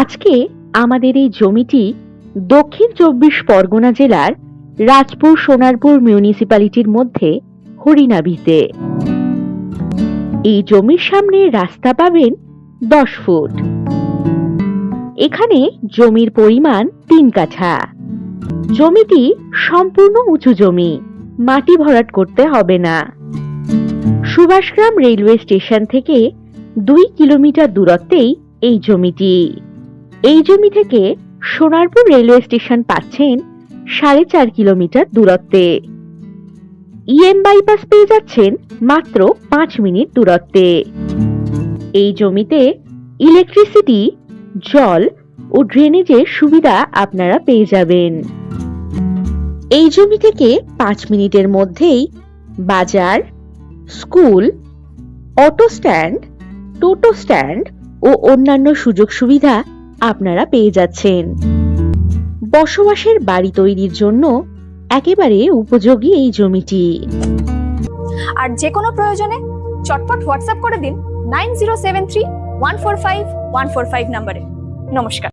আজকে আমাদের এই জমিটি দক্ষিণ ২৪ পরগনা জেলার রাজপুর সোনারপুর মিউনিসিপ্যালিটির মধ্যে হরিনাবিতে। এই জমির সামনে রাস্তা পাবেন ১০ ফুট। এখানে জমির পরিমাণ ৩ কাঠা। জমিটি সম্পূর্ণ উঁচু জমি, মাটি ভরাট করতে হবে না। সুভাষগ্রাম রেলওয়ে স্টেশন থেকে ২ কিলোমিটার দূরত্বেই এই জমিটি। এই জমি থেকে সোনারপুর রেলওয়ে স্টেশন পাচ্ছেন ৪.৫ কিলোমিটার দূরত্বে। ইএম বাইপাস পেয়ে যাচ্ছেন মাত্র ৫ মিনিট দূরত্বে। এই জমিতে ইলেকট্রিসিটি, জল ও ড্রেনেজের সুবিধা আপনারা পেয়ে যাবেন। এই জমি থেকে ৫ মিনিটের মধ্যেই বাজার, স্কুল, অটো স্ট্যান্ড, টোটো স্ট্যান্ড ও অন্যান্য সুযোগ সুবিধা আপনারা পেয়ে যাচ্ছেন। বসবাসের বাড়ি তৈরির জন্য একেবারে উপযোগী এই জমিটি। আর যে কোনো প্রয়োজনে চটপট হোয়াটসঅ্যাপ করে দিন 9073145145 নম্বরে। নমস্কার।